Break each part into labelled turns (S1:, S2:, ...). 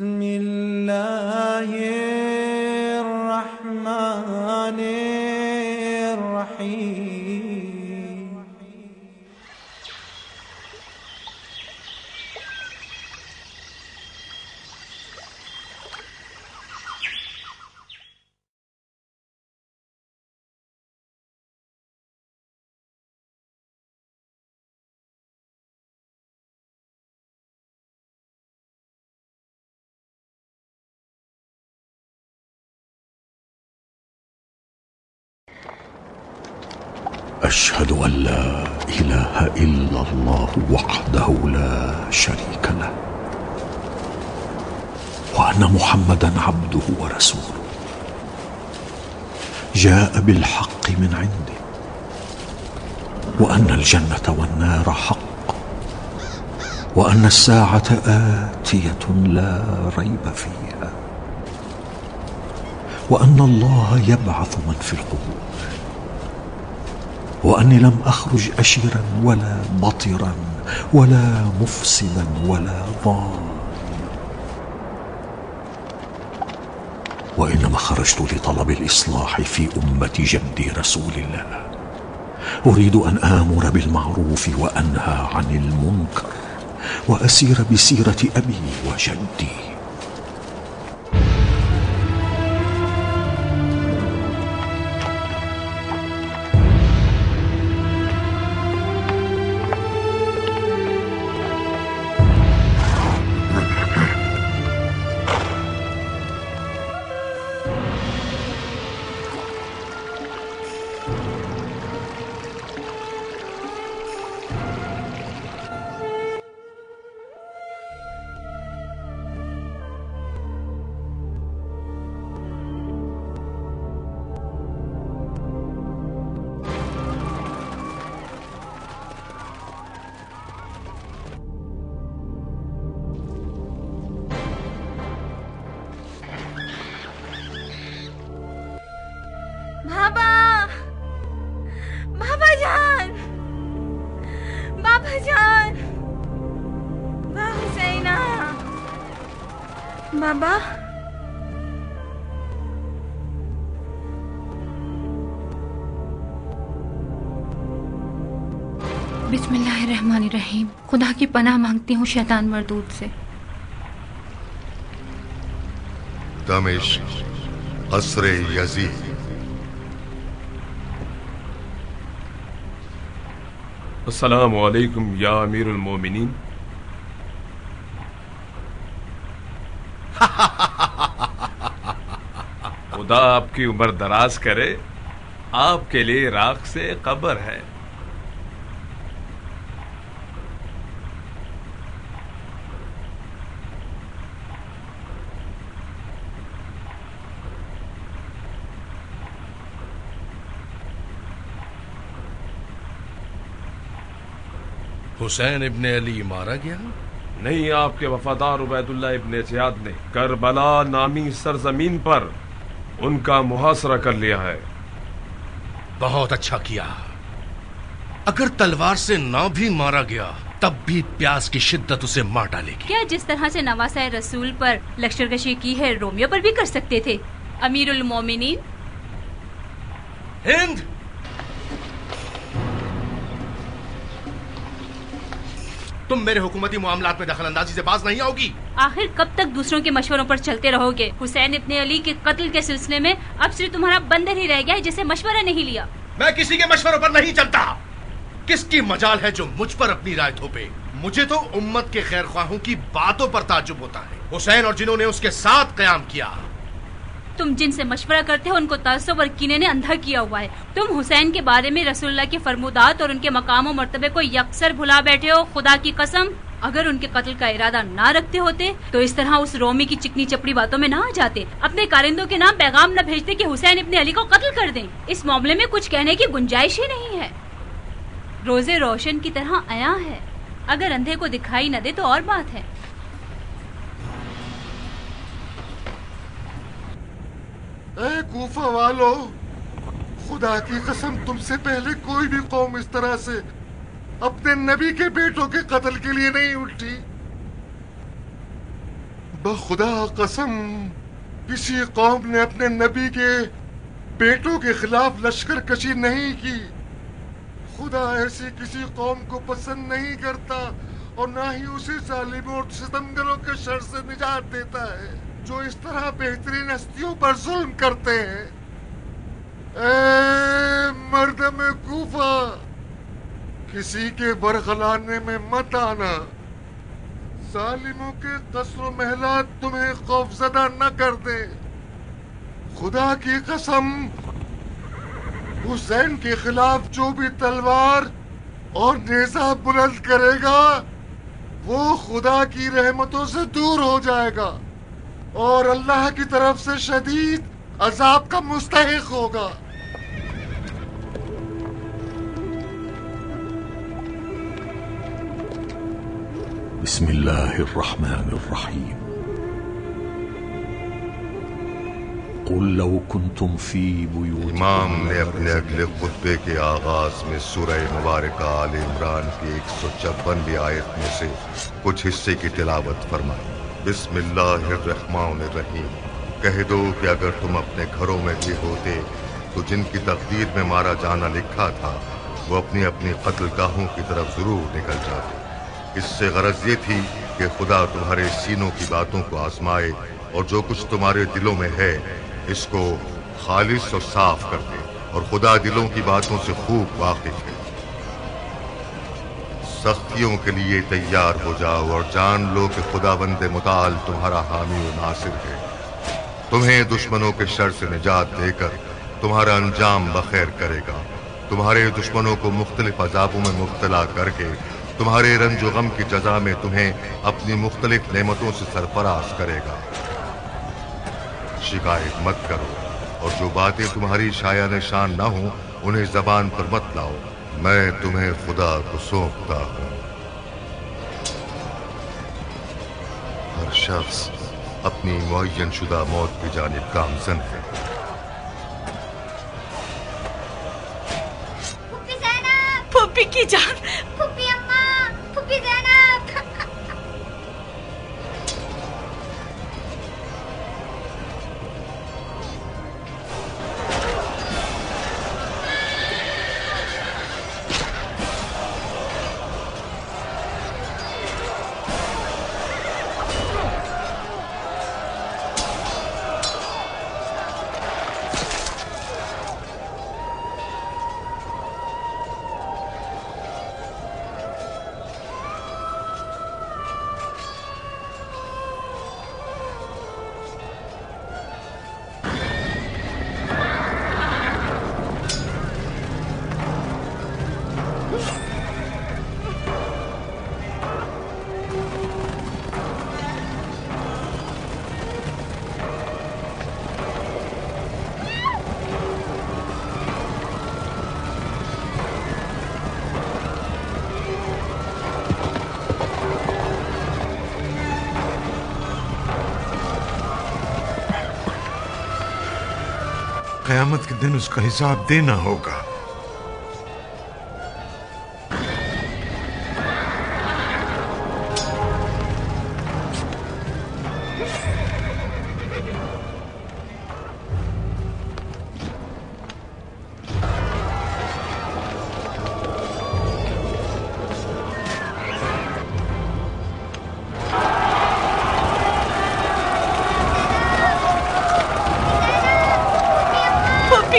S1: بسم الله الرحمن الرحيم.
S2: أشهد أن لا إله إلا الله وحده لا شريك له وأن محمدا عبده ورسوله جاء بالحق من عنده وأن الجنة والنار حق وأن الساعة آتية لا ريب فيها وأن الله يبعث من في القبور وأني لم أخرج أشيرا ولا بطرا ولا مفسدا ولا ضالا وإنما خرجت لطلب الإصلاح في أمة جدي رسول الله أريد أن آمر بالمعروف وأنهى عن المنكر وأسير بسيرة أبي وجدي.
S3: بابا بسم اللہ الرحمن الرحیم. خدا کی پناہ مانگتی ہوں شیطان مردود سے.
S4: دمشق قصر یزید.
S5: السلام علیکم یا امیر المومنین. خدا آپ کی عمر دراز کرے. آپ کے لیے راکھ سے قبر ہے.
S4: حسین ابن علی مارا گیا؟
S5: نہیں، آپ کے وفادار عبید اللہ ابن زیاد نے کربلا نامی سرزمین پر ان کا محاصرہ کر لیا ہے.
S4: بہت اچھا کیا. اگر تلوار سے نہ بھی مارا گیا تب بھی پیاس کی شدت اسے مار ڈالے گی.
S3: کیا جس طرح سے نواسہ رسول پر لشکرکشی کی ہے رومیو پر بھی کر سکتے تھے امیر المومنین.
S4: ہند، تم میرے حکومتی معاملات میں دخل اندازی سے باز نہیں ہوگی.
S3: آخر کب تک دوسروں کے مشوروں پر چلتے رہو گے؟ حسین ابن علی کے قتل کے سلسلے میں اب صرف تمہارا بندر ہی رہ گیا ہے جسے مشورہ نہیں لیا.
S4: میں کسی کے مشوروں پر نہیں چلتا. کس کی مجال ہے جو مجھ پر اپنی رائے تھوپے؟ مجھے تو امت کے خیر خواہوں کی باتوں پر تعجب ہوتا ہے. حسین اور جنہوں نے اس کے ساتھ قیام کیا.
S3: تم جن سے مشورہ کرتے ہو ان کو تعصب اور کینے نے اندھا کیا ہوا ہے. تم حسین کے بارے میں رسول اللہ کے فرمودات اور ان کے مقام و مرتبے کو یکسر بھلا بیٹھے ہو. خدا کی قسم اگر ان کے قتل کا ارادہ نہ رکھتے ہوتے تو اس طرح اس رومی کی چکنی چپڑی باتوں میں نہ آ جاتے. اپنے کارندوں کے نام پیغام نہ بھیجتے کہ حسین ابن علی کو قتل کر دیں. اس معاملے میں کچھ کہنے کی گنجائش ہی نہیں ہے. روزے روشن کی طرح عیاں ہے. اگر اندھے کو دکھائی نہ دے تو اور بات ہے.
S6: اے کوفہ والو، خدا کی قسم تم سے پہلے کوئی بھی قوم اس طرح سے اپنے نبی کے بیٹوں کے قتل کے لیے نہیں اٹھی. بخدا قسم کسی قوم نے اپنے نبی کے بیٹوں کے خلاف لشکر کشی نہیں کی. خدا ایسی کسی قوم کو پسند نہیں کرتا اور نہ ہی اسے ظالموں اور ستمگروں کے شر سے نجات دیتا ہے جو اس طرح بہترین ہستیوں پر ظلم کرتے ہیں. اے مردم کوفہ، کسی کے برگلانے میں مت آنا. ظالموں کے قصر و محلات تمہیں خوفزدہ نہ کر دے. خدا کی قسم حسین کے خلاف جو بھی تلوار اور نیزہ بلند کرے گا وہ خدا کی رحمتوں سے دور ہو جائے گا اور اللہ کی طرف سے شدید عذاب کا مستحق ہوگا.
S2: بسم اللہ الرحمن الرحیم. قل لو کنتم فی بیوتکم.
S6: امام نے اپنے اگلے خطبے کے آغاز میں سورہ مبارکہ آل عمران کی 156ویں آیت میں سے کچھ حصے کی تلاوت فرمائی. بسم اللہ الرحمن الرحیم. کہہ دو کہ اگر تم اپنے گھروں میں بھی ہوتے تو جن کی تقدیر میں مارا جانا لکھا تھا وہ اپنی اپنی قتل گاہوں کی طرف ضرور نکل جاتے. اس سے غرض یہ تھی کہ خدا تمہارے سینوں کی باتوں کو آزمائے اور جو کچھ تمہارے دلوں میں ہے اس کو خالص اور صاف کر دے، اور خدا دلوں کی باتوں سے خوب واقف ہے. سختیوں کے لیے تیار ہو جاؤ اور جان لو کہ خداوند متعال تمہارا حامی و ناصر ہے. تمہیں دشمنوں کے شر سے نجات دے کر تمہارا انجام بخیر کرے گا. تمہارے دشمنوں کو مختلف عذابوں میں مبتلا کر کے تمہارے رنج و غم کی جزا میں تمہیں اپنی مختلف نعمتوں سے سرفراز کرے گا. شکایت مت کرو اور جو باتیں تمہاری شایع نشان نہ ہوں انہیں زبان پر مت لاؤ. میں تمہیں خدا کو سونپتا ہوں. ہر شخص اپنی معین شدہ موت کی جانب گامزن ہے.
S7: پھوپھی کی جان،
S8: پھوپھی اماں، پھوپھی زینب.
S9: قیامت کے دن اس کا حساب دینا ہوگا.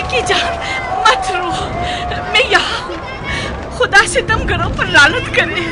S7: کی جان مت رو، میں یہاں ہوں. خدا ستمگروں پر لعنت کرے.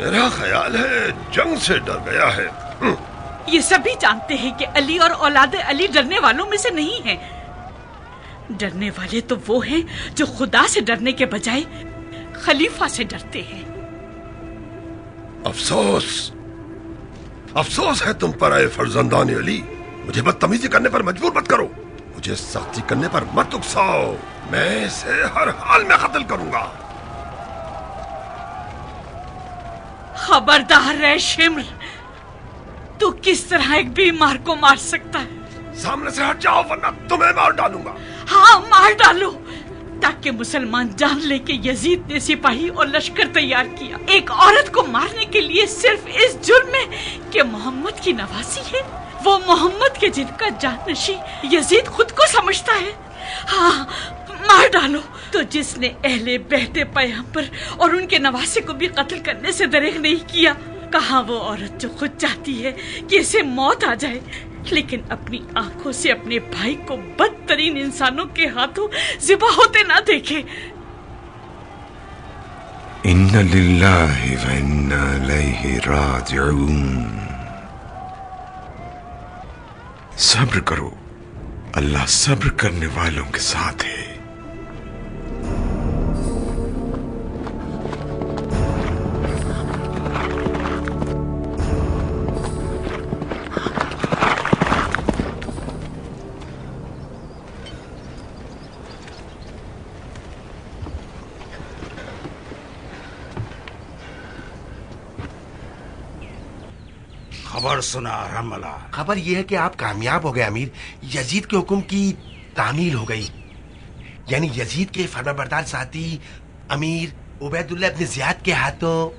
S10: میرا خیال ہے جنگ سے ڈر گیا ہے.
S7: یہ سبھی جانتے ہیں کہ علی اور اولاد علی ڈرنے والوں میں سے نہیں ہیں. ڈرنے والے تو وہ ہیں جو خدا سے ڈرنے کے بجائے خلیفہ سے ڈرتے ہیں.
S10: افسوس ہے تم پر اے فرزندان علی. مجھے بدتمیزی کرنے پر مجبور مت کرو، مجھے سختی کرنے پر مت اکساؤ. میں اسے ہر حال میں قتل کروں گا.
S7: خبردار ہے شمر، تو کس طرح ایک بیمار کو مار سکتا ہے؟
S10: سامنے سے ہٹ جاؤ ورنہ تمہیں مار ڈالوں گا.
S7: ہاں مار ڈالو، تاکہ مسلمان جان لے کہ یزید نے سپاہی اور لشکر تیار کیا ایک عورت کو مارنے کے لیے صرف اس جرم میں کہ محمد کی نواسی ہے. وہ محمد کے جن کا جانشی یزید خود کو سمجھتا ہے. ہاں مار ڈالو. تو جس نے اہل بیت پیغمبر اور ان کے نواسے کو بھی قتل کرنے سے دریغ نہیں کیا، کہاں وہ عورت جو خود چاہتی ہے کہ اسے موت آ جائے لیکن اپنی آنکھوں سے اپنے بھائی کو بدترین انسانوں کے ہاتھوں ذبح ہوتے نہ دیکھے.
S9: ان للہ و انا الیہ راجعون. صبر کرو، اللہ صبر کرنے والوں کے ساتھ ہے.
S11: خبر سنا رملہ؟
S4: خبر یہ ہے کہ آپ کامیاب ہو گئے امیر. یزید کے حکم کی تعمیل ہو گئی، یعنی یزید کے فرمانبردار ساتھی امیر عبید اللہ ابن زیاد کے ہاتھوں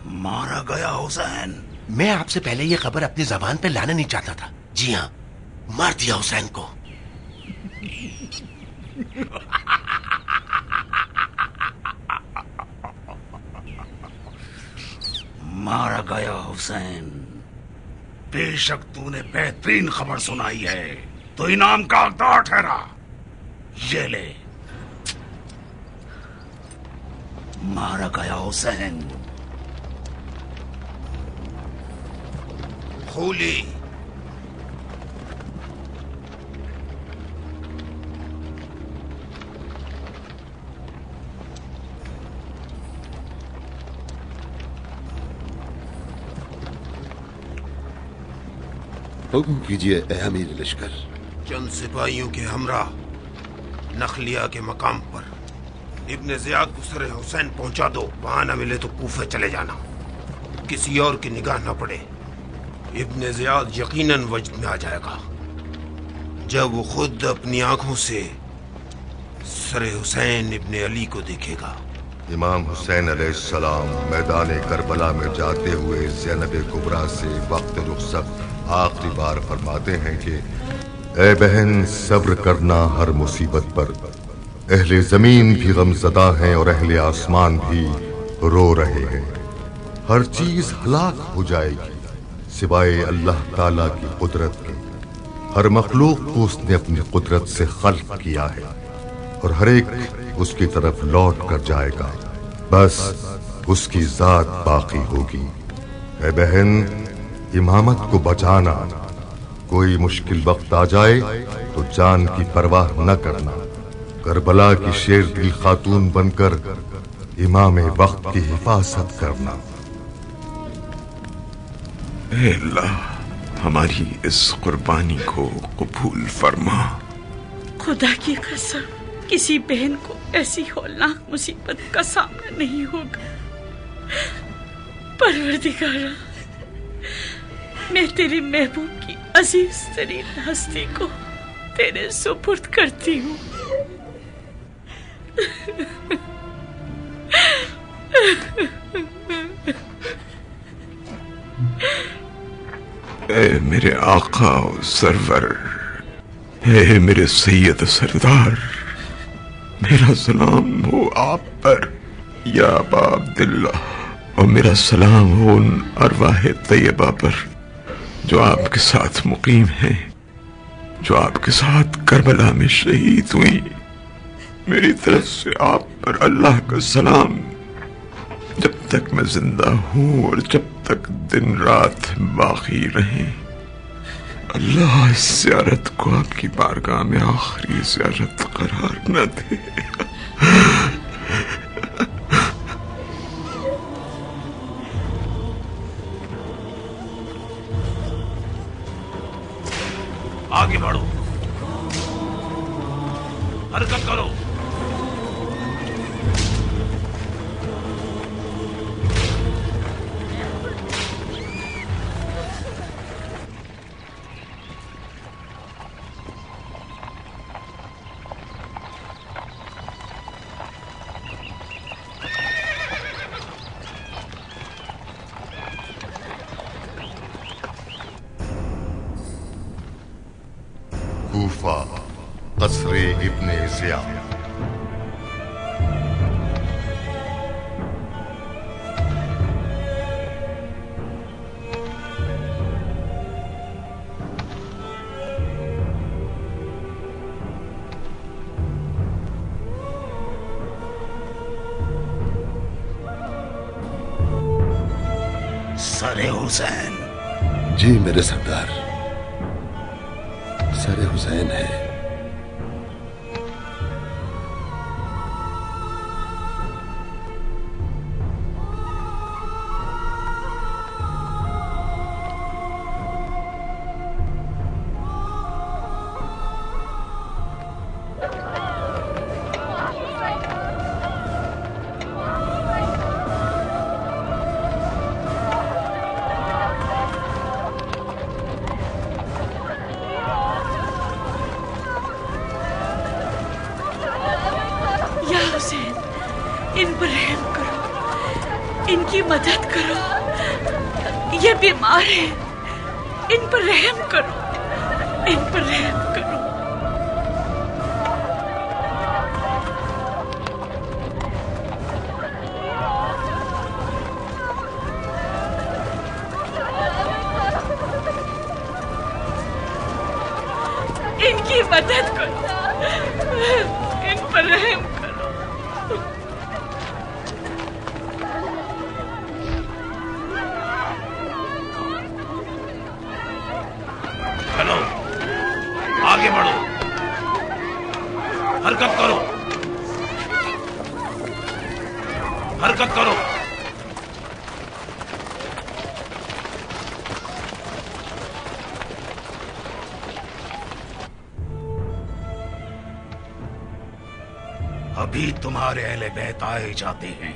S11: مارا گیا حسین.
S4: میں آپ سے پہلے یہ خبر اپنی زبان پہ لانا نہیں چاہتا تھا. جی ہاں، مار دیا حسین کو.
S11: مارا گیا حسین. بے شک تو نے بہترین خبر سنائی ہے، تو انعام کا حقدار ٹھہرا. یہ لے. مارا گیا حسین.
S4: خولی
S10: حکم کیجیے اے امیر لشکر.
S12: چند سپاہیوں کے ہمراہ نخلیہ کے مقام پر ابن زیاد کو سر حسین پہنچا دو. وہاں نہ ملے تو کوفہ چلے جانا، کسی اور کی نگاہ نہ پڑے. ابن زیاد یقیناً وجد میں آ جائے گا جب وہ خود اپنی آنکھوں سے سر حسین ابن علی کو دیکھے گا.
S6: امام حسین علیہ السلام میدان کربلا میں جاتے ہوئے زینب کبریٰ سے وقت رخصت آخری بار فرماتے ہیں کہ اے بہن صبر کرنا ہر مصیبت پر. اہل زمین بھی غم زدہ ہیں اور اہل آسمان بھی رو رہے ہیں. ہر چیز ہلاک ہو جائے گی سوائے اللہ تعالیٰ کی قدرت کے. ہر مخلوق کو اس نے اپنی قدرت سے خلق کیا ہے اور ہر ایک اس کی طرف لوٹ کر جائے گا، بس اس کی ذات باقی ہوگی. اے بہن امامت کو بچانا. کوئی مشکل وقت آ جائے تو جان کی پرواہ نہ کرنا. کربلا کی شیر دل خاتون بن کر امام وقت کی حفاظت کرنا.
S9: اے اللہ ہماری اس قربانی کو قبول فرما.
S7: خدا کی قسم کسی بہن کو ایسی ہولناک مصیبت کا سامنا نہیں ہوگا. پروردگارا، میں تیرے محبوب کی عزیز ترین ہستی کو تیرے سپرد کرتی ہوں.
S9: اے میرے آقا و سرور، اے میرے سید سردار، میرا سلام ہو آپ پر یا ابا عبداللہ، اور میرا سلام ہو ان ارواح طیبہ پر جو آپ کے ساتھ مقیم ہیں. جو آپ کے ساتھ کربلا میں شہید ہوئی، میری طرف سے آپ پر اللہ کا سلام۔ جب تک میں زندہ ہوں اور جب تک دن رات باقی رہیں، اللہ اس زیارت کو آپ کی بارگاہ میں آخری زیارت قرار نہ دے۔
S11: آگے بڑھو، حرکت کرو۔
S6: کوفہ، قصر ابن زیاد۔
S11: سر حسین۔
S10: جی میرے سردار، سر حسین ہے۔
S7: ان پر رحم کرو، ان کی مدد کرو، یہ بیمار ہیں، ان پر رحم کرو، ان پر رحم کرو۔ ان کی مدد کرو، ان پر رحم کرو۔
S11: چلو آگے بڑھو، حرکت کرو، حرکت کرو۔ ابھی تمہارے اہل بیت آئے جاتے ہیں۔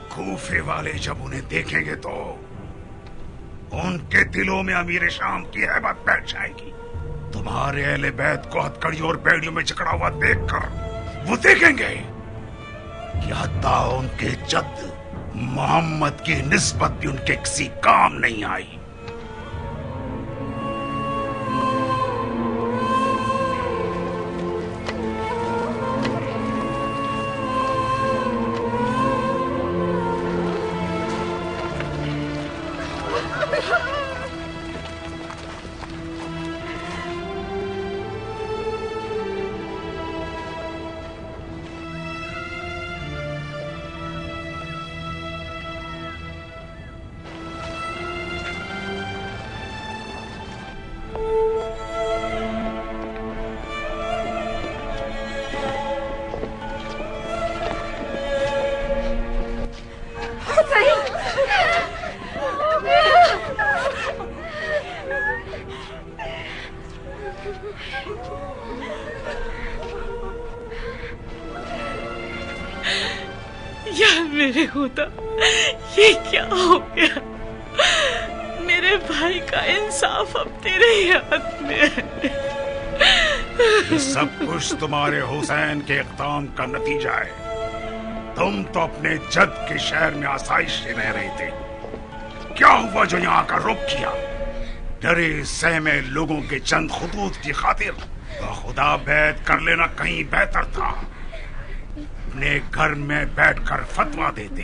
S11: کوفے والے جب انہیں دیکھیں گے تو ان کے دلوں میں امیر شام کی ہیبت بیٹھ جائے گی۔ تمہارے اہل بیت کو ہتھکڑیوں اور بیڑیوں میں جکڑا ہوا دیکھ کر وہ دیکھیں گے کہ حتیٰ ان کے جد محمد کی نسبت بھی ان کے کسی کام نہیں آئی۔
S7: یا میرے خدا، یہ کیا ہو گیا؟ میرے بھائی کا انصاف اب تیرے ہی ہاتھ میں ہے۔
S11: یہ سب کچھ تمہارے حسین کے اقدام کا نتیجہ ہے۔ تم تو اپنے جد کے شہر میں آسائش سے رہ رہے تھے، کیا ہوا جو یہاں کا رخ کیا؟ ڈرے سہمے لوگوں کے چند خطوط کی خاطر خدا بیعت کر لینا کہیں بہتر تھا۔ اپنے گھر میں بیٹھ کر فتویٰ دیتے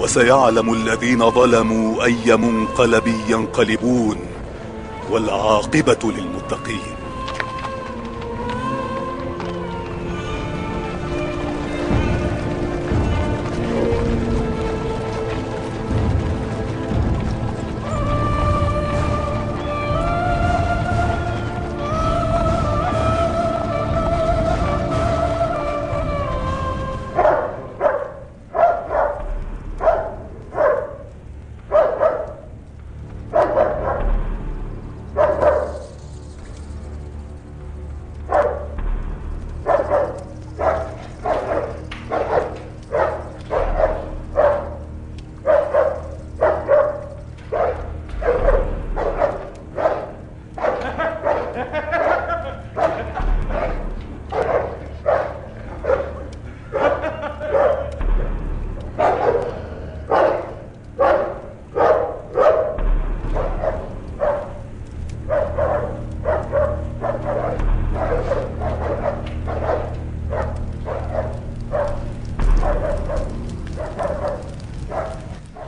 S13: وسيعلم الذين ظلموا أي منقلب ينقلبون والعاقبة للمتقين.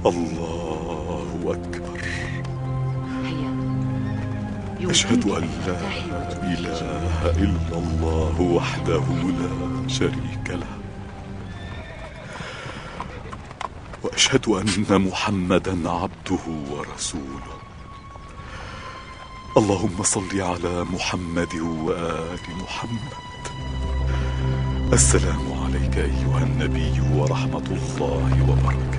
S13: الله أكبر أشهد أن لا إله إلا الله وحده لا شريك له وأشهد أن محمدا عبده ورسوله اللهم صل على محمد وآل محمد. السلام عليك أيها النبي ورحمة الله وبركاته.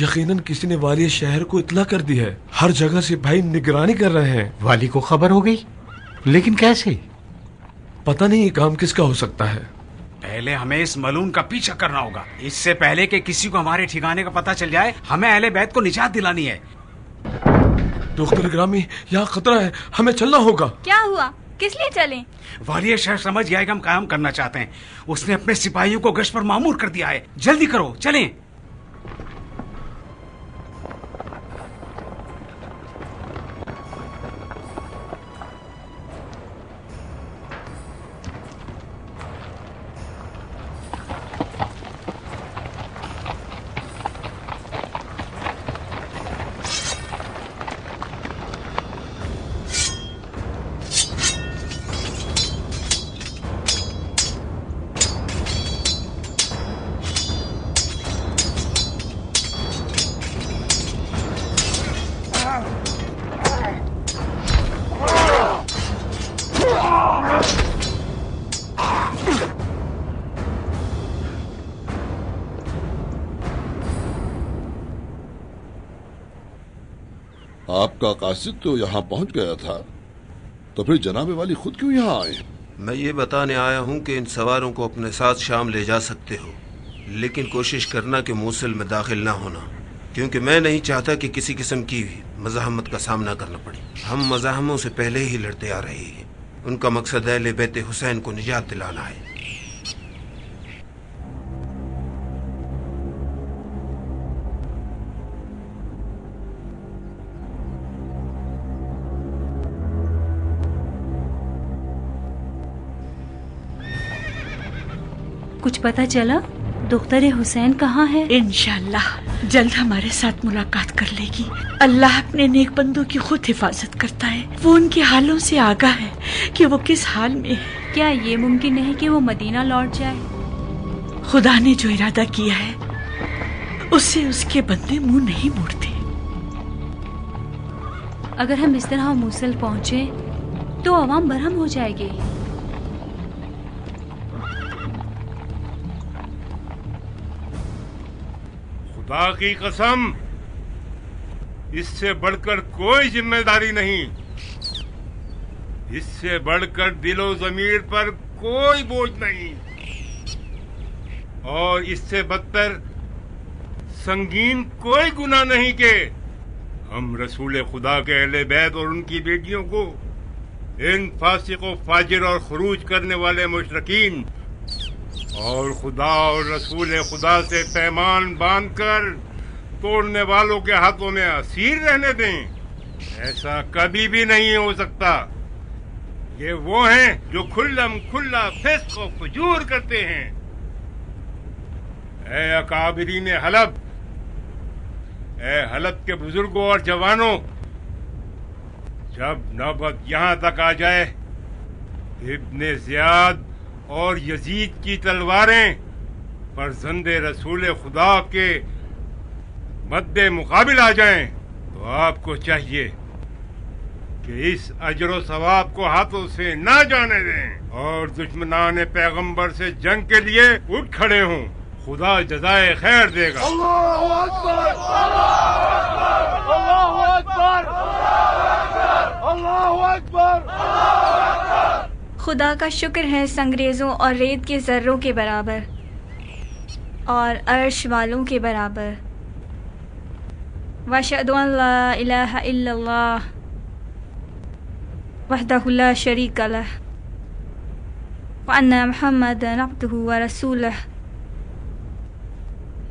S5: یقیناً کسی نے والی شہر کو اطلاع کر دی ہے. ہر جگہ سے بھائی نگرانی کر رہے ہیں.
S14: والی کو خبر ہو گئی؟ لیکن کیسے؟
S5: پتہ نہیں یہ کام کس کا ہو سکتا ہے.
S15: پہلے ہمیں اس ملعون کا پیچھا کرنا ہوگا. اس سے پہلے کہ کسی کو ہمارے ٹھکانے کا پتہ چل جائے ہمیں اہل بیت کو نجات دلانی ہے.
S5: دختر گرامی یہاں خطرہ ہے، ہمیں چلنا ہوگا.
S16: کیا ہوا؟ کس لیے چلیں؟
S15: والی شہر سمجھ گیا کہ ہم قیام کرنا چاہتے ہیں. اس نے اپنے سپاہیوں کو گشت پر مامور کر دیا ہے. جلدی کرو، چلیں.
S17: آپ کا قاصد تو یہاں پہنچ گیا تھا، تو پھر جناب والی خود کیوں یہاں آئے؟
S12: میں یہ بتانے آیا ہوں کہ ان سواروں کو اپنے ساتھ شام لے جا سکتے ہو، لیکن کوشش کرنا کہ موصل میں داخل نہ ہونا، کیونکہ میں نہیں چاہتا کہ کسی قسم کی مزاحمت کا سامنا کرنا پڑے. ہم مزاحموں سے پہلے ہی لڑتے آ رہے ہیں. ان کا مقصد اہل بیت حسین کو نجات دلانا ہے.
S3: کچھ پتہ چلا؟ دختر حسین کہاں ہے؟
S7: انشاءاللہ جلد ہمارے ساتھ ملاقات کر لے گی. اللہ اپنے نیک بندوں کی خود حفاظت کرتا ہے. وہ ان کے حالوں سے آگاہ ہے کہ وہ کس حال میں ہے.
S3: کیا یہ ممکن ہے کہ وہ مدینہ لوٹ جائے؟
S7: خدا نے جو ارادہ کیا ہے اس سے اس کے بندے منہ نہیں موڑتے.
S3: اگر ہم اس طرح موصل پہنچے تو عوام برہم ہو جائے گی.
S11: خدا کی قسم، اس سے بڑھ کر کوئی ذمہ داری نہیں، اس سے بڑھ کر دل و ضمیر پر کوئی بوجھ نہیں، اور اس سے بدتر سنگین کوئی گناہ نہیں کہ ہم رسول خدا کے اہل بیت اور ان کی بیٹیوں کو ان فاسق و فاجر اور خروج کرنے والے مشرکین اور خدا اور رسول خدا سے پیمان باندھ کر توڑنے والوں کے ہاتھوں میں اسیر رہنے دیں. ایسا کبھی بھی نہیں ہو سکتا. یہ وہ ہیں جو کھلم کھلا فسق و فجور کرتے ہیں. اے اکابرین حلب، اے حلب کے بزرگوں اور جوانوں، جب نوبت یہاں تک آ جائے ابن زیاد اور یزید کی تلواریں فرزند رسول خدا کے مد مقابل آ جائیں تو آپ کو چاہیے کہ اس اجر و ثواب کو ہاتھوں سے نہ جانے دیں اور دشمنان پیغمبر سے جنگ کے لیے اٹھ کھڑے ہوں. خدا جزائے خیر دے گا.
S1: اللہ اکبر، اللہ اکبر، اللہ اکبر.
S16: خدا کا شکر ہے سنگریزوں اور ریت کے ذروں کے برابر اور عرش والوں کے برابر. واشہد ان لا الہ الا اللہ وحدہ لا شریک لہ وان محمدا عبدہ ورسولہ.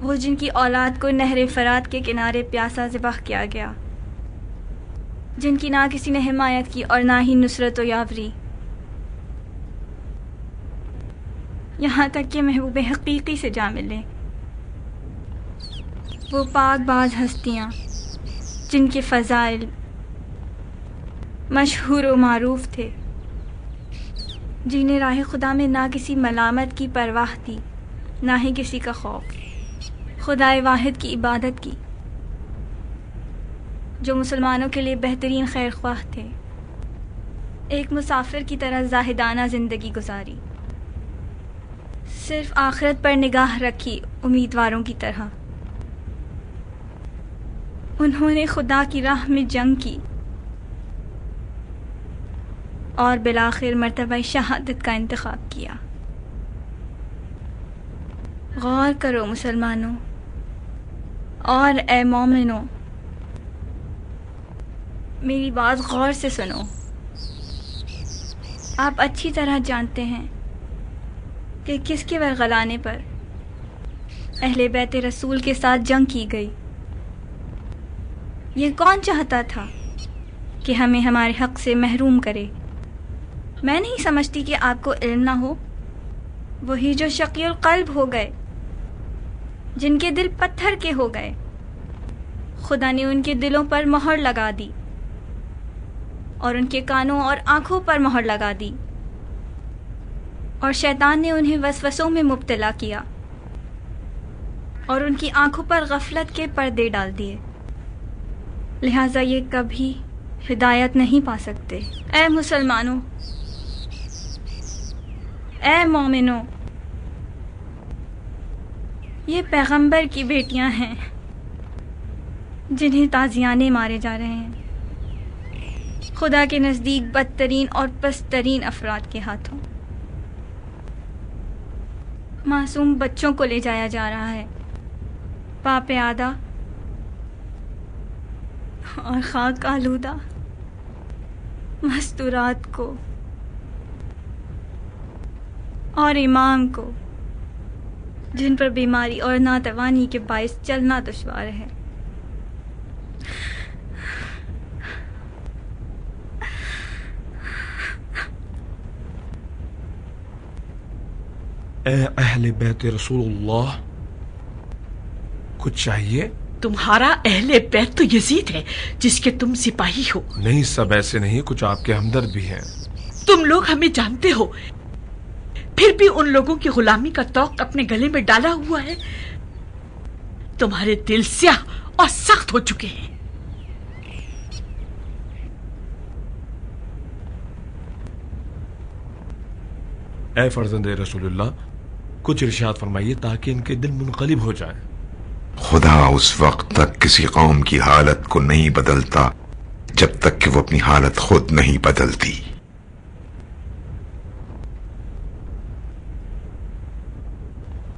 S16: وہ جن کی اولاد کو نہر فرات کے کنارے پیاسا ذبح کیا گیا، جن کی نہ کسی نے حمایت کی اور نہ ہی نصرت و یاوری، یہاں تک کہ محبوب حقیقی سے جا ملے. وہ پاک باز ہستیاں جن کے فضائل مشہور و معروف تھے، جنہیں راہ خدا میں نہ کسی ملامت کی پرواہ تھی نہ ہی کسی کا خوف، خدائے واحد کی عبادت کی، جو مسلمانوں کے لیے بہترین خیر خواہ تھے. ایک مسافر کی طرح زاہدانہ زندگی گزاری، صرف آخرت پر نگاہ رکھی امیدواروں کی طرح. انہوں نے خدا کی راہ میں جنگ کی اور بالآخر مرتبہ شہادت کا انتخاب کیا۔ غور کرو مسلمانوں اور اے مومنوں، میری بات غور سے سنو۔ آپ اچھی طرح جانتے ہیں کہ کس کے ورغلانے پر اہل بیت رسول کے ساتھ جنگ کی گئی۔ یہ کون چاہتا تھا کہ ہمیں ہمارے حق سے محروم کرے؟ میں نہیں سمجھتی کہ آپ کو علم نہ ہو۔ وہی جو شقی القلب ہو گئے، جن کے دل پتھر کے ہو گئے، خدا نے ان کے دلوں پر مہر لگا دی اور ان کے کانوں اور آنکھوں پر مہر لگا دی، اور شیطان نے انہیں وسوسوں میں مبتلا کیا اور ان کی آنکھوں پر غفلت کے پردے ڈال دیے، لہٰذا یہ کبھی ہدایت نہیں پا سکتے۔ اے مسلمانوں، اے مومنوں، یہ پیغمبر کی بیٹیاں ہیں جنہیں تازیانے مارے جا رہے ہیں خدا کے نزدیک بدترین اور پسترین افراد کے ہاتھوں۔ معصوم بچوں کو لے جایا جا رہا ہے، پاپ آدھا اور خاک آلودہ مستورات کو اور امام کو، جن پر بیماری اور ناتوانی کے باعث چلنا دشوار ہے۔
S5: اے اہل بیت رسول اللہ، کچھ چاہیے؟
S7: تمہارا اہل بیت تو یزید ہے جس کے تم سپاہی ہو۔
S5: نہیں، سب ایسے نہیں، کچھ آپ کے ہمدرد بھی ہیں۔
S7: تم لوگ ہمیں جانتے ہو، پھر بھی ان لوگوں کی غلامی کا توق اپنے گلے میں ڈالا ہوا ہے۔ تمہارے دل سیاہ اور سخت ہو چکے ہیں۔
S5: اے فرزند رسول اللہ، کچھ ارشاد فرمائیے تاکہ ان کے دل منقلب ہو جائیں۔
S9: خدا اس وقت تک کسی قوم کی حالت کو نہیں بدلتا جب تک کہ وہ اپنی حالت خود نہیں بدلتی۔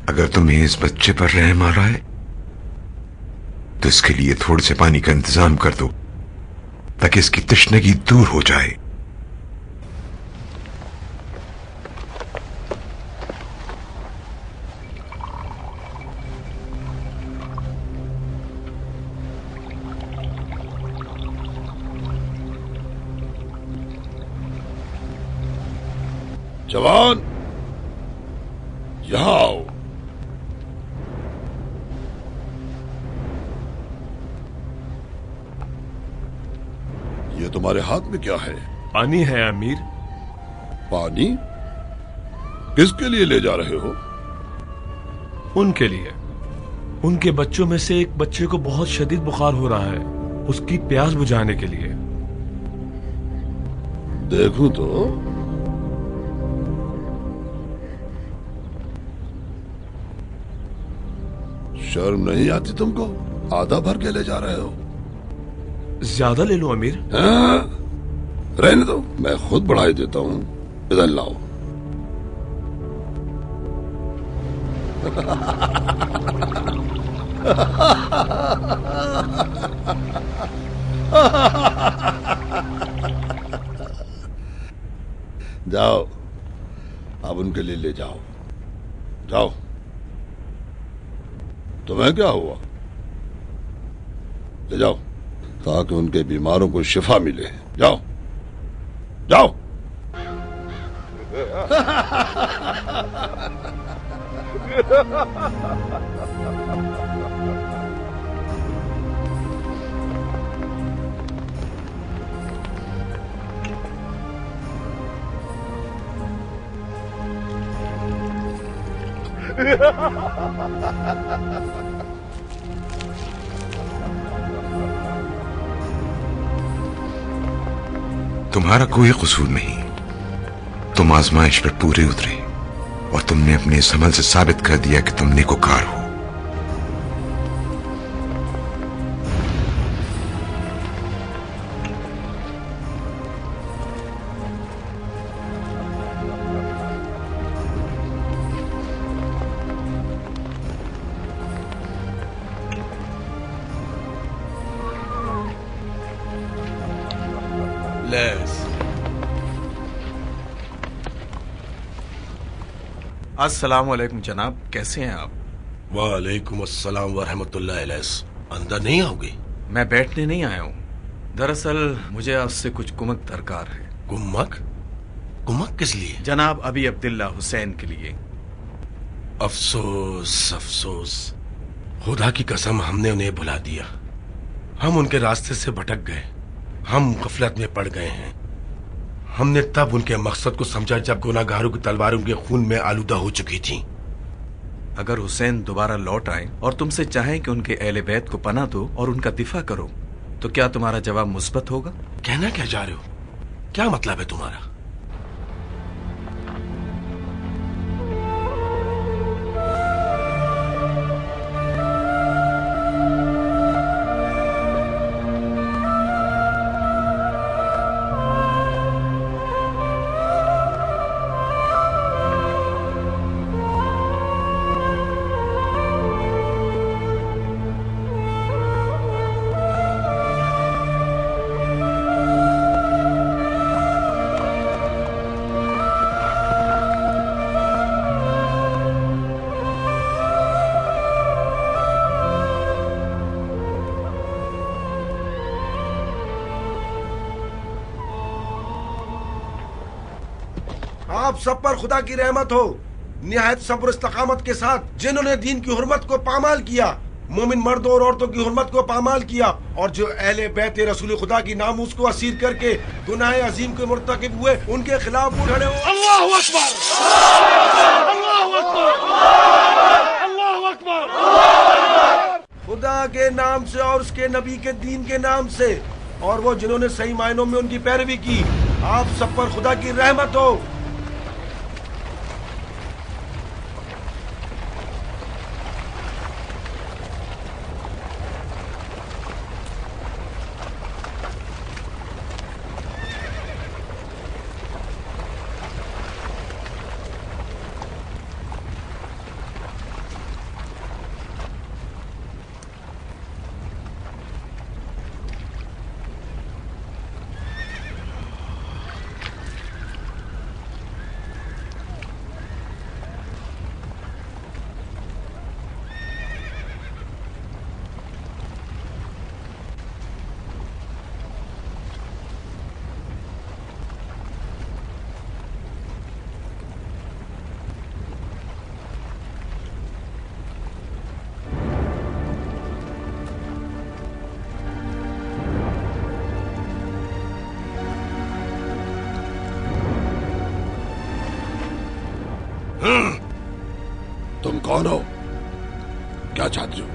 S9: اگر تمہیں اس بچے پر رحم آ رہا ہے تو اس کے لیے تھوڑے سے پانی کا انتظام کر دو تاکہ اس کی تشنگی دور ہو جائے۔
S17: جوان، یہاں آؤ۔ یہ تمہارے ہاتھ میں کیا ہے؟
S5: پانی ہے امیر۔
S17: پانی؟ کس کے لیے لے جا رہے ہو؟
S5: ان کے لیے۔ ان کے بچوں میں سے ایک بچے کو بہت شدید بخار ہو رہا ہے، اس کی پیاس بجھانے کے لیے۔
S17: دیکھوں تو۔ شرم نہیں آتی تم کو؟ آدھا بھر کے لے جا رہے ہو۔
S5: زیادہ لے لو امیر۔
S17: ہاں، رہنے دو، میں خود بڑھائی دیتا ہوں۔ ادھر لاؤ۔ جاؤ، اب ان کے لیے لے جاؤ۔ جاؤ۔ تمہیں کیا ہوا؟ لے جاؤ تاکہ ان کے بیماروں کو شفا ملے۔ جاؤ جاؤ۔
S9: تمہارا کوئی قصور نہیں، تم آزمائش پر پورے اترے اور تم نے اپنے اس عمل سے ثابت کر دیا کہ تم نیکوکار ہو۔
S18: السلام علیکم جناب، کیسے ہیں آپ؟
S10: وعلیکم السلام ورحمۃ اللہ علیہ۔ اندر نہیں آؤ گے؟
S18: میں بیٹھنے نہیں آیا ہوں، دراصل مجھے آپ سے کچھ کمک درکار ہے۔
S10: کمک؟ کمک کس لیے؟
S18: جناب ابی عبداللہ حسین کے لیے۔
S10: افسوس افسوس، خدا کی قسم ہم نے انہیں بھلا دیا، ہم ان کے راستے سے بھٹک گئے، ہم غفلت میں پڑ گئے ہیں۔ ہم نے تب ان کے مقصد کو سمجھا جب گناہ گاروں کی تلواریں ان کے خون میں آلودہ ہو چکی تھیں۔
S18: اگر حسین دوبارہ لوٹ آئیں اور تم سے چاہیں کہ ان کے اہل بیت کو پناہ دو اور ان کا دفاع کرو تو کیا تمہارا جواب مثبت ہوگا؟
S10: کہنا کیا جا رہے ہو؟ کیا مطلب ہے تمہارا؟
S19: آپ سب پر خدا کی رحمت ہو، نہایت صبر استقامت کے ساتھ جنہوں نے دین کی حرمت کو پامال کیا، مومن مردوں اور عورتوں کی حرمت کو پامال کیا، اور جو اہل بیت رسول خدا کی ناموس کو اسیر کر کے گناہ عظیم کے مرتکب ہوئے ان کے خلاف اٹھڑے ہو۔
S1: اللہ اکبر، اللہ اکبر، اللہ اکبر۔
S19: خدا کے نام سے اور اس کے نبی کے دین کے نام سے، اور وہ جنہوں نے صحیح معنوں میں ان کی پیروی کی، آپ سب پر خدا کی رحمت ہو۔
S10: تم کون ہو؟ کیا چاہتے ہو؟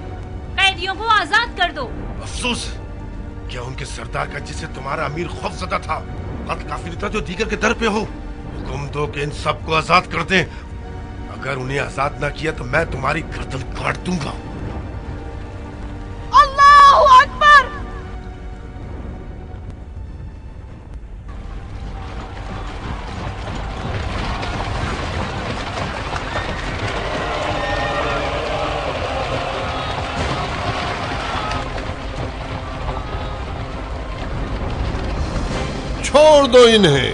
S3: قیدیوں کو آزاد کر دو۔
S4: افسوس، کیا ان کے سردار کا جسے تمہارا امیر خوف زدہ تھا قتل کافی نہیں تھا جو دیگر کے در پہ ہو؟ حکم دو کہ ان سب کو آزاد کر دیں، اگر انہیں آزاد نہ کیا تو میں تمہاری گردن کاٹ دوں گا۔
S1: اللہ اکبر۔
S10: چھوڑ دو انہیں۔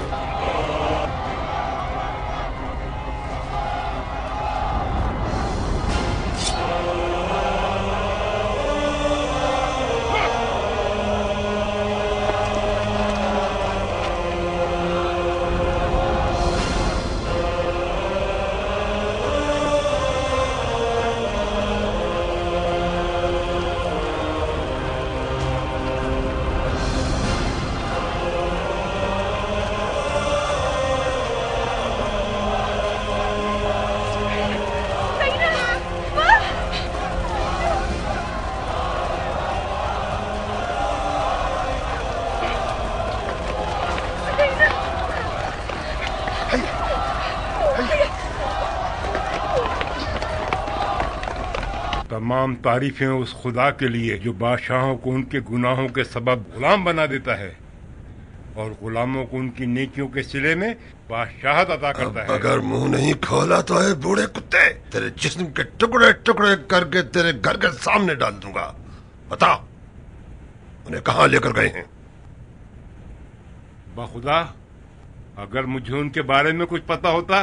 S20: تمام تعریفیں اس خدا کے لیے جو بادشاہوں کو ان کے گناہوں کے سبب غلام بنا دیتا ہے اور غلاموں کو ان کی نیکیوں کے صلے میں بادشاہت عطا کرتا ہے۔
S10: اگر منہ نہیں کھولا تو اے بوڑھے کتے، تیرے جسم کے ٹکڑے ٹکڑے کر کے تیرے گھر کے سامنے ڈال دوں گا۔ بتا انہیں کہاں لے کر گئے ہیں؟
S20: بخدا اگر مجھے ان کے بارے میں کچھ پتا ہوتا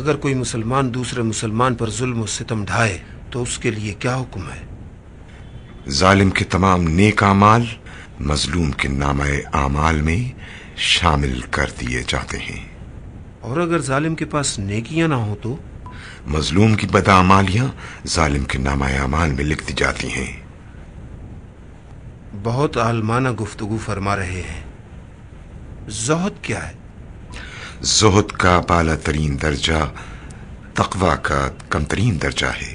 S12: اگر کوئی مسلمان دوسرے مسلمان پر ظلم و ستم ڈھائے تو اس کے لیے کیا حکم ہے؟
S9: ظالم کے تمام نیک اعمال مظلوم کے نامہ اعمال میں شامل کر دیے جاتے ہیں.
S12: اور اگر ظالم کے پاس نیکیاں نہ ہوں تو؟
S9: مظلوم کی بداعمالیاں ظالم کے نامہ اعمال میں لکھ دی جاتی ہیں.
S12: بہت عالمانہ گفتگو فرما رہے ہیں. زہد کیا ہے؟
S9: زہد کا بالا ترین درجہ تقوی کا کم ترین درجہ ہے،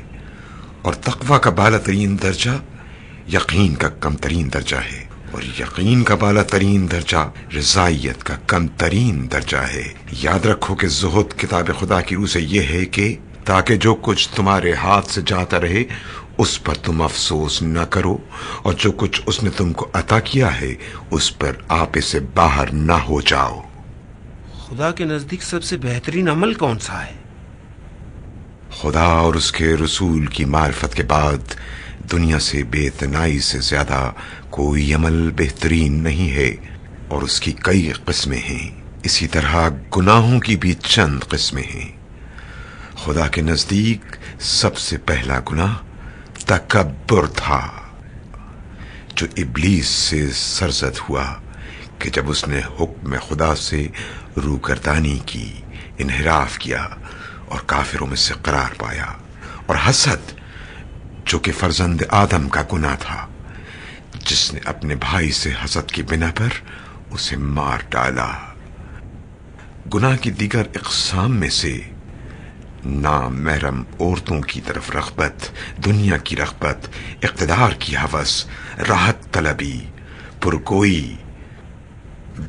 S9: اور تقوی کا بالا ترین درجہ یقین کا کم ترین درجہ ہے، اور یقین کا بالا ترین درجہ رضائیت کا کم ترین درجہ ہے. یاد رکھو کہ زہد کتاب خدا کی روح سے یہ ہے کہ تاکہ جو کچھ تمہارے ہاتھ سے جاتا رہے اس پر تم افسوس نہ کرو، اور جو کچھ اس نے تم کو عطا کیا ہے اس پر آپ سے باہر نہ ہو جاؤ.
S12: خدا کے نزدیک سب سے بہترین عمل کون سا ہے؟
S9: خدا اور اس کے رسول کی معرفت کے بعد دنیا سے بے اتنائی سے زیادہ کوئی عمل بہترین نہیں ہے، اور اس کی کئی قسمیں ہیں. اسی طرح گناہوں کی بھی چند قسمیں ہیں. خدا کے نزدیک سب سے پہلا گناہ تکبر تھا، جو ابلیس سے سرزد ہوا کہ جب اس نے حکم خدا سے روگردانی کی، انحراف کیا اور کافروں میں سے قرار پایا. اور حسد، جو کہ فرزند آدم کا گناہ تھا، جس نے اپنے بھائی سے حسد کی بنا پر اسے مار ڈالا. گناہ کی دیگر اقسام میں سے نامحرم عورتوں کی طرف رغبت، دنیا کی رغبت، اقتدار کی ہوس، راحت طلبی، پرگوئی،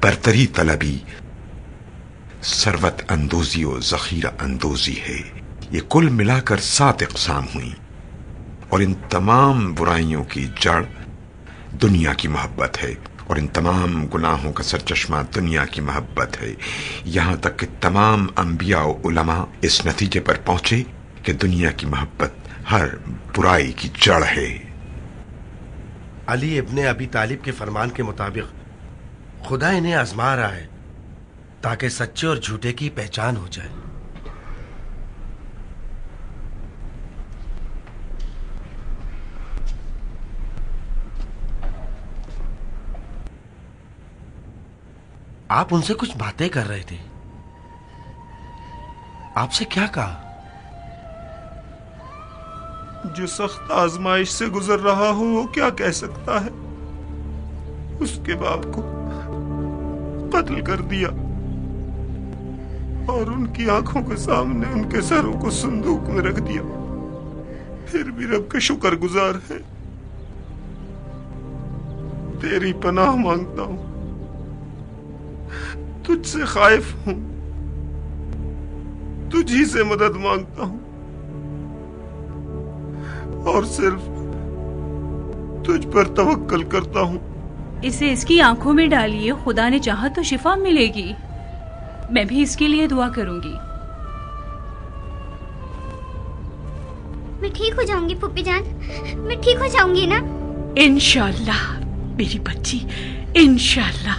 S9: برتری طلبی، ثروت اندوزی و ذخیرہ اندوزی ہے. یہ کل ملا کر 7 اقسام ہوئیں، اور ان تمام برائیوں کی جڑ دنیا کی محبت ہے، اور ان تمام گناہوں کا سرچشمہ دنیا کی محبت ہے. یہاں تک کہ تمام انبیاء و علماء اس نتیجے پر پہنچے کہ دنیا کی محبت ہر برائی کی جڑ ہے.
S19: علی ابن ابی طالب کے فرمان کے مطابق خدا انہیں آزما رہا ہے تاکہ سچے اور جھوٹے کی پہچان ہو جائے. آپ ان سے کچھ باتیں کر رہے تھے، آپ سے کیا کہا؟
S2: جو سخت آزمائش سے گزر رہا ہو وہ کیا کہہ سکتا ہے؟ اس کے باپ کو قتل کر دیا اور ان کی آنکھوں کے سامنے ان کے سروں کو صندوق میں رکھ دیا، پھر بھی رب کا شکر گزار ہے. تیری پناہ مانگتا ہوں، تجھ سے خائف ہوں، تجھ ہی سے مدد مانگتا ہوں، اور صرف تجھ پر توکل کرتا ہوں.
S3: اسے اس کی آنکھوں میں ڈالیے، خدا نے چاہا تو شفا ملے گی. میں بھی اس کے لیے دعا کروں گی.
S21: میں ٹھیک ہو جاؤں گی پھوپھی جان، میں ٹھیک ہو جاؤں گی نا؟
S7: انشاءاللہ میری بچی، انشاءاللہ.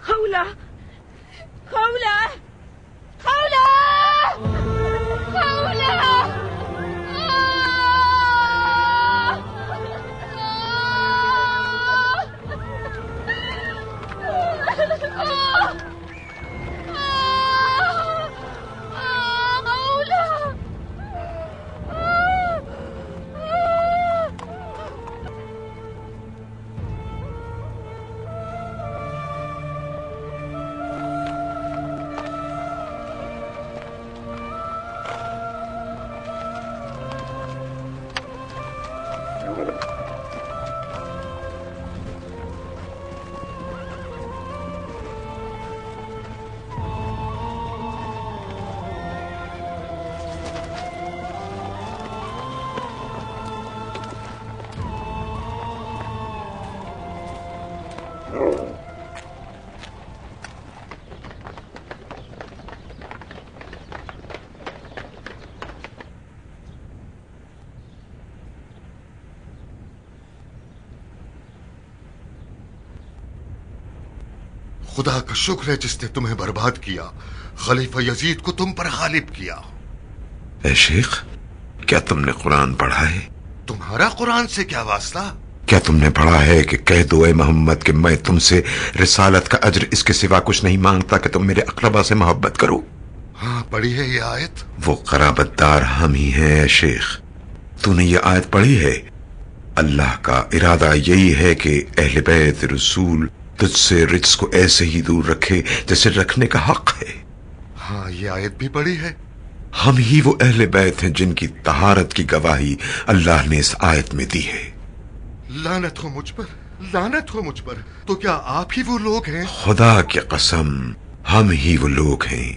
S1: خولا خولا خولا خولا
S6: خدا کا شکر ہے جس نے تمہیں برباد کیا، خلیفہ یزید کو تم پر غالب کیا۔
S9: اے شیخ، کیا تم نے قرآن پڑھا ہے؟
S6: تمہارا قرآن سے کیا واسطہ؟
S9: کیا تم نے پڑھا ہے کہ کہہ دو اے محمد کہ میں تم سے رسالت کا اجر اس کے سوا کچھ نہیں مانگتا کہ تم میرے اقربا سے محبت کرو؟
S6: ہاں پڑھی ہے یہ آیت۔
S9: وہ قرابت دار ہم ہی ہیں اے شیخ۔ تو نے یہ آیت پڑھی ہے؟ اللہ کا ارادہ یہی ہے کہ اہل بیت رسول تجھ سے رجس کو ایسے ہی دور رکھے جیسے رکھنے کا حق ہے۔
S6: ہاں یہ آیت بھی پڑھی ہے۔
S9: ہم ہی وہ اہل بیت ہیں جن کی طہارت کی گواہی اللہ نے اس آیت میں دی ہے۔
S6: لعنت ہو مجھ پر، لعنت ہو مجھ پر، تو کیا آپ ہی وہ لوگ ہیں؟
S9: خدا کی قسم ہم ہی وہ لوگ ہیں،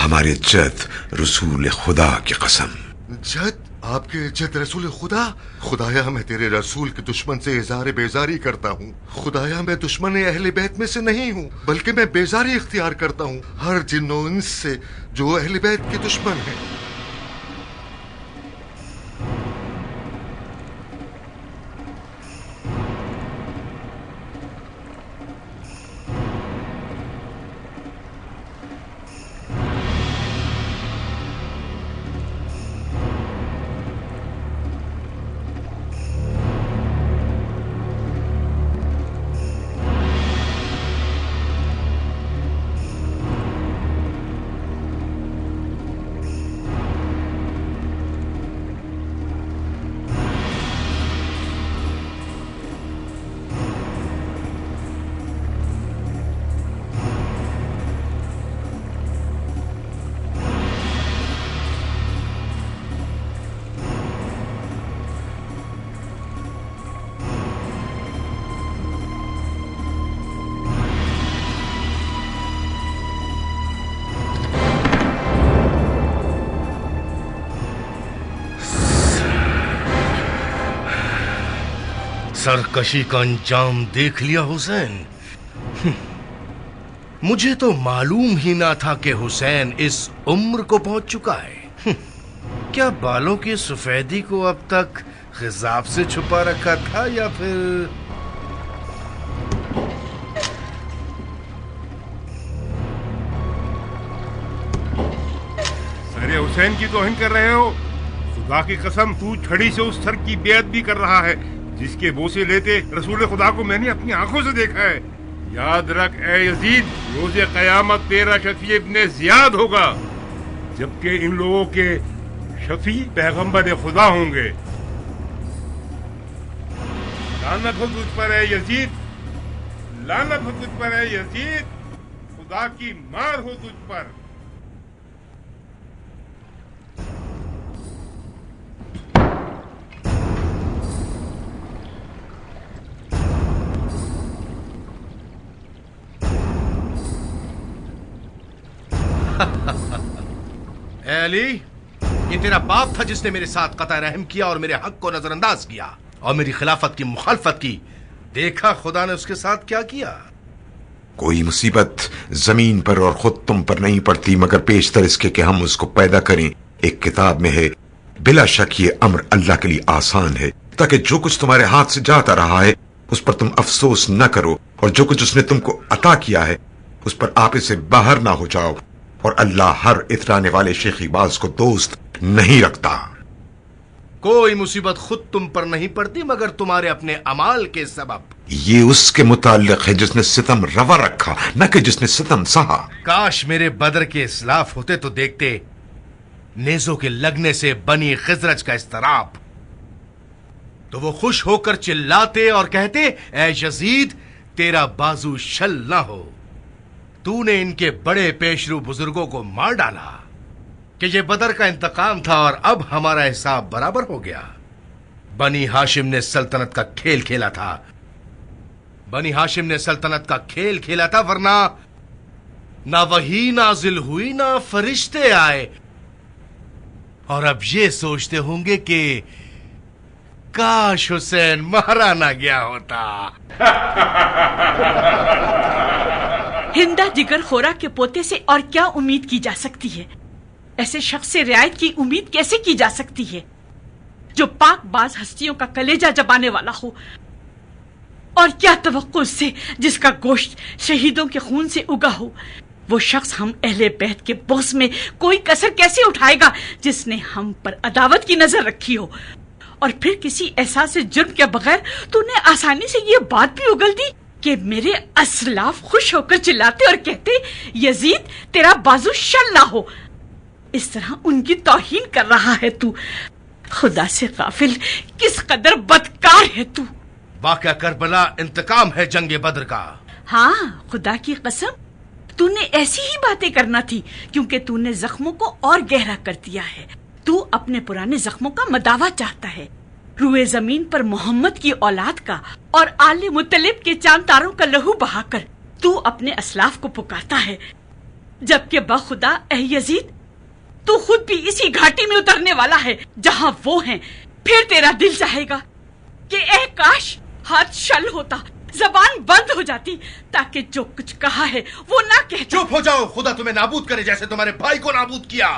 S9: ہمارے جد رسول خدا کی قسم۔
S6: جد؟ آپ کے جد رسول خدا؟ خدایا میں تیرے رسول کے دشمن سے اظہار بیزاری کرتا ہوں۔ خدایا میں دشمن اہل بیت میں سے نہیں ہوں، بلکہ میں بیزاری اختیار کرتا ہوں ہر جن و انس سے جو اہل بیت کے دشمن ہیں۔
S4: سرکشی کا انجام دیکھ لیا حسین؟ مجھے تو معلوم ہی نہ تھا کہ حسین اس عمر کو پہنچ چکا ہے۔ کیا بالوں کی سفیدی کو اب تک خضاب سے چھپا رکھا تھا یا پھر
S20: سر حسین کی توہین کر رہے ہو؟ خدا کی قسم تو چھڑی سے اس سر کی بیعت بھی کر رہا ہے جس کے بوسے لیتے رسول خدا کو میں نے اپنی آنکھوں سے دیکھا ہے۔ یاد رکھ اے یزید، روز قیامت تیرا شفیع ابن زیاد ہوگا، جبکہ ان لوگوں کے شفیع پیغمبر خدا ہوں گے۔ لعنت ہو تجھ پر اے یزید، لعنت ہو تجھ پر اے یزید، خدا کی مار ہو تجھ پر۔
S4: اے علی، یہ تیرا باپ تھا جس نے میرے ساتھ قطع رحم کیا اور میرے حق کو نظر انداز کیا اور میری خلافت کی مخالفت کی۔ دیکھا خدا نے اس کے ساتھ کیا کیا۔
S9: کوئی مصیبت زمین پر اور خود تم پر نہیں پڑتی مگر پیشتر اس کے کہ ہم اس کو پیدا کریں۔ ایک کتاب میں ہے، بلا شک یہ امر اللہ کے لیے آسان ہے، تاکہ جو کچھ تمہارے ہاتھ سے جاتا رہا ہے اس پر تم افسوس نہ کرو، اور جو کچھ اس نے تم کو عطا کیا ہے اس پر آپ سے باہر نہ ہو جاؤ، اور اللہ ہر اترانے والے شیخی باز کو دوست نہیں رکھتا۔
S4: کوئی مصیبت خود تم پر نہیں پڑتی مگر تمہارے اپنے اعمال کے سبب۔
S9: یہ اس کے متعلق ہے جس نے ستم روا رکھا، نہ کہ جس نے ستم سہا۔
S4: کاش میرے بدر کے اسلاف ہوتے تو دیکھتے نیزوں کے لگنے سے بنی خزرج کا اضطراب، تو وہ خوش ہو کر چلاتے اور کہتے اے یزید تیرا بازو شل نہ ہو، تو نے ان کے بڑے پیشرو بزرگوں کو مار ڈالا کہ یہ بدر کا انتقام تھا اور اب ہمارا حساب برابر ہو گیا۔ بنی ہاشم نے سلطنت کا کھیل کھیلا تھا، بنی ہاشم نے سلطنت کا کھیل کھیلا تھا، ورنہ نہ وحی نازل ہوئی نہ فرشتے آئے، اور اب یہ سوچتے ہوں گے کہ کاش حسین مارا نہ گیا ہوتا۔
S7: ہندا جگر خورا کے پوتے سے اور کیا امید کی جا سکتی ہے؟ ایسے شخص سے رعایت کی امید کیسے کی جا سکتی ہے جو پاک باز ہستیوں کا کلیجہ جبانے والا ہو؟ اور کیا توقع اس سے جس کا گوشت شہیدوں کے خون سے اگا ہو؟ وہ شخص ہم اہل بیت کے بغض میں کوئی کسر کیسے اٹھائے گا جس نے ہم پر عداوت کی نظر رکھی ہو؟ اور پھر کسی احساس جرم کے بغیر تو نے آسانی سے یہ بات بھی اگل دی کہ میرے اسلاف خوش ہو کر چلاتے اور کہتے یزید تیرا بازو شل نہ ہو۔ اس طرح ان کی توہین کر رہا ہے تو۔ خدا سے غافل کس قدر بدکار ہے تو۔
S4: واقعہ کربلا انتقام ہے جنگ بدر کا۔
S7: ہاں خدا کی قسم تو نے ایسی ہی باتیں کرنا تھی، کیونکہ تو نے زخموں کو اور گہرا کر دیا ہے۔ تو اپنے پرانے زخموں کا مداوا چاہتا ہے، روئے زمین پر محمد کی اولاد کا اور آل مطلب کے چاند تاروں کا لہو بہا کر تو اپنے اسلاف کو پکارتا ہے، جبکہ بخدا اے یزید تو خود بھی اسی گھاٹی میں اترنے والا ہے جہاں وہ ہیں۔ پھر تیرا دل چاہے گا کہ اے کاش ہاتھ شل ہوتا، زبان بند ہو جاتی، تاکہ جو کچھ کہا ہے وہ نہ کہتا۔
S4: چپ ہو جاؤ، خدا تمہیں نابود کرے جیسے تمہارے بھائی کو نابود کیا۔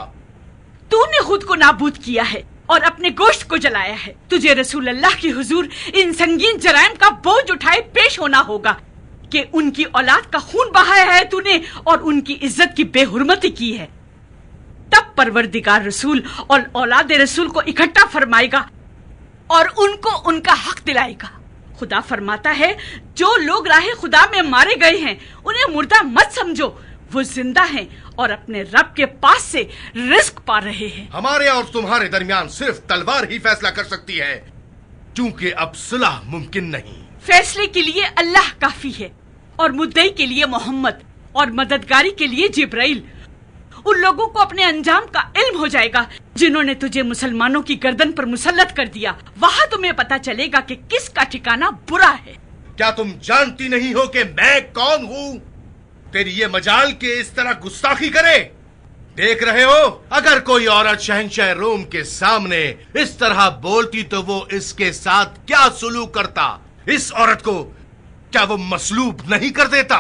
S7: تو نے خود کو نابود کیا ہے اور اپنے گوشت کو جلایا ہے۔ تجھے رسول اللہ کی حضور ان سنگین جرائم کا بوجھ اٹھائے پیش ہونا ہوگا کہ ان کی اولاد کا خون بہایا ہے تو نے اور ان کی عزت کی بے حرمتی کی ہے۔ تب پروردگار رسول اور اولاد رسول کو اکٹھا فرمائے گا اور ان کو ان کا حق دلائے گا۔ خدا فرماتا ہے جو لوگ راہ خدا میں مارے گئے ہیں انہیں مردہ مت سمجھو، وہ زندہ ہیں اور اپنے رب کے پاس سے رزق پا رہے ہیں۔
S4: ہمارے اور تمہارے درمیان صرف تلوار ہی فیصلہ کر سکتی ہے، چونکہ اب صلح ممکن نہیں۔
S7: فیصلے کے لیے اللہ کافی ہے، اور مدعی کے لیے محمد، اور مددگاری کے لیے جبرائیل۔ ان لوگوں کو اپنے انجام کا علم ہو جائے گا جنہوں نے تجھے مسلمانوں کی گردن پر مسلط کر دیا۔ وہاں تمہیں پتا چلے گا کہ کس کا ٹھکانہ برا ہے۔
S4: کیا تم جانتی نہیں ہو کہ میں کون ہوں؟ تیری یہ مجال کہ اس طرح گستاخی کرے؟ دیکھ رہے ہو، اگر کوئی عورت شہنشاہ روم کے سامنے اس طرح بولتی تو وہ اس کے ساتھ کیا سلوک کرتا؟ اس عورت کو کیا وہ مصلوب نہیں کر دیتا؟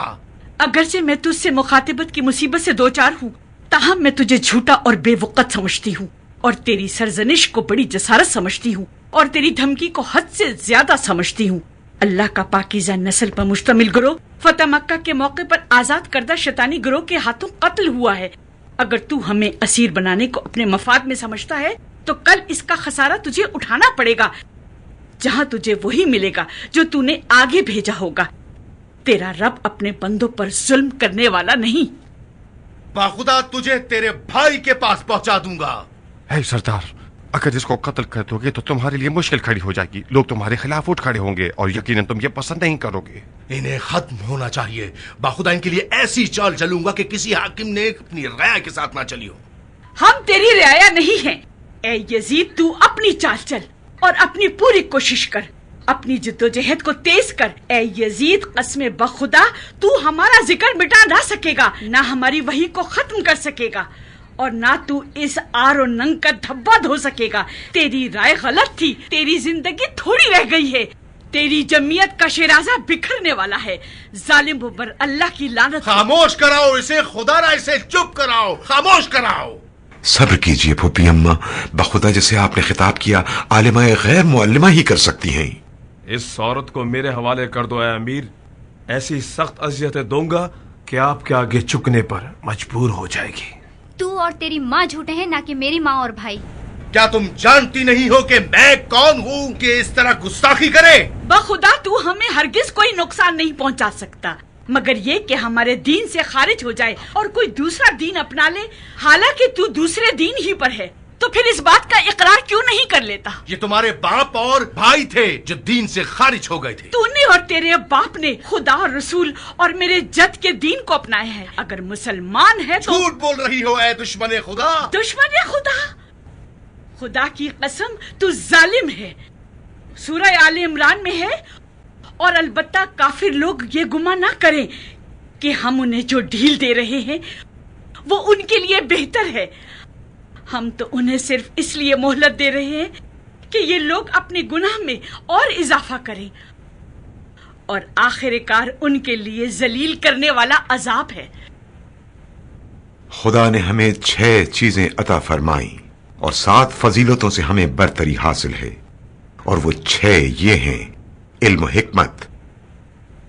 S7: اگرچہ میں تجھ سے مخاطبت کی مصیبت سے دوچار ہوں، تاہم میں تجھے جھوٹا اور بے وقت سمجھتی ہوں، اور تیری سرزنش کو بڑی جسارت سمجھتی ہوں، اور تیری دھمکی کو حد سے زیادہ سمجھتی ہوں۔ اللہ کا پاکیزہ نسل پر مشتمل گروہ فتح مکہ کے موقع پر آزاد کردہ شیطانی گروہ کے ہاتھوں قتل ہوا ہے۔ اگر تو ہمیں اسیر بنانے کو اپنے مفاد میں سمجھتا ہے تو کل اس کا خسارہ تجھے اٹھانا پڑے گا، جہاں تجھے وہی ملے گا جو تو نے آگے بھیجا ہوگا۔ تیرا رب اپنے بندوں پر ظلم کرنے والا نہیں۔
S4: باخدا تجھے تیرے بھائی کے پاس پہنچا دوں گا۔
S8: اے سردار، اگر اس کو قتل کر دو گے تو تمہارے لیے مشکل کھڑی ہو جائے گی، لوگ تمہارے خلاف اٹھ کھڑے ہوں گے اور یقیناً تم یہ پسند نہیں کرو گے۔
S4: انہیں ختم ہونا چاہیے۔ باخدا ان کے لیے ایسی چال چلوں گا کہ کسی حاکم نے اپنی رعایا کے ساتھ نہ چلی ہو۔
S7: ہم تیری رعایا نہیں ہیں۔ اے یزید تو اپنی چال چل اور اپنی پوری کوشش کر، اپنی جدوجہد کو تیز کر۔ اے یزید قسم بخدا تو ہمارا ذکر مٹا نہ سکے گا، نہ ہماری وحی کو ختم کر سکے گا، اور نہ تو اس آر و ننگ کا دھبا دھو سکے گا۔ تیری رائے غلط تھی، تیری زندگی تھوڑی رہ گئی ہے، تیری جمعیت کا شیرازہ بکھرنے والا ہے۔ ظالم پر اللہ کی لعنت۔
S4: خاموش کراؤ اسے، خدا را اسے چپ کراؤ، خاموش کراؤ۔
S9: صبر کیجئے پھوپھی اماں، بخدا جسے آپ نے خطاب کیا عالمہ غیر معلمہ ہی کر سکتی ہیں۔
S5: اس عورت کو میرے حوالے کر دو اے امیر، ایسی سخت اذیتیں دوں گا کہ آپ کے آگے جھکنے پر مجبور ہو جائے گی۔
S21: تو اور تیری ماں جھوٹے ہیں، نہ کہ میری ماں اور بھائی۔
S4: کیا تم جانتی نہیں ہو کہ میں کون ہوں کہ اس طرح گستاخی کرے؟
S7: بخدا تو ہمیں ہرگز کوئی نقصان نہیں پہنچا سکتا، مگر یہ کہ ہمارے دین سے خارج ہو جائے اور کوئی دوسرا دین اپنا لے، حالانکہ تو دوسرے دین ہی پر ہے، تو پھر اس بات کا اقرار کیوں نہیں کر لیتا؟
S4: یہ تمہارے باپ اور بھائی تھے جو دین سے خارج ہو گئے تھے۔
S7: تو نے اور تیرے باپ نے خدا اور رسول اور میرے جد کے دین کو اپنایا ہے۔ اگر مسلمان ہے تو
S4: جھوٹ بول رہی ہو اے دشمن خدا۔
S7: دشمن خدا؟ خدا کی قسم تو ظالم ہے۔ سورہ آل عمران میں ہے، اور البتہ کافر لوگ یہ گمان نہ کریں کہ ہم انہیں جو ڈھیل دے رہے ہیں وہ ان کے لیے بہتر ہے۔ ہم تو انہیں صرف اس لیے مہلت دے رہے ہیں کہ یہ لوگ اپنے گناہ میں اور اضافہ کریں، اور آخر کار ان کے لیے ذلیل کرنے والا عذاب ہے۔
S9: خدا نے ہمیں 6 چیزیں عطا فرمائیں اور 7 فضیلتوں سے ہمیں برتری حاصل ہے، اور وہ 6 یہ ہیں: علم و حکمت،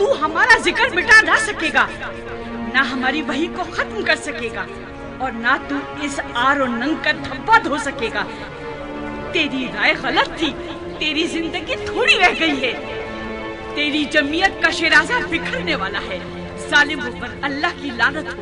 S7: تو ہمارا ذکر مٹا نہ سکے گا، نہ ہماری وحی کو ختم کر سکے گا، اور نہ تو اس آر و ننگ کا دھبا دھو سکے گا۔ تیری رائے غلط تھی، تیری زندگی تھوڑی رہ گئی ہے، تیری جمعیت کا شیرازہ بکھرنے والا ہے۔ ظالموں پر اللہ کی لعنت ہو۔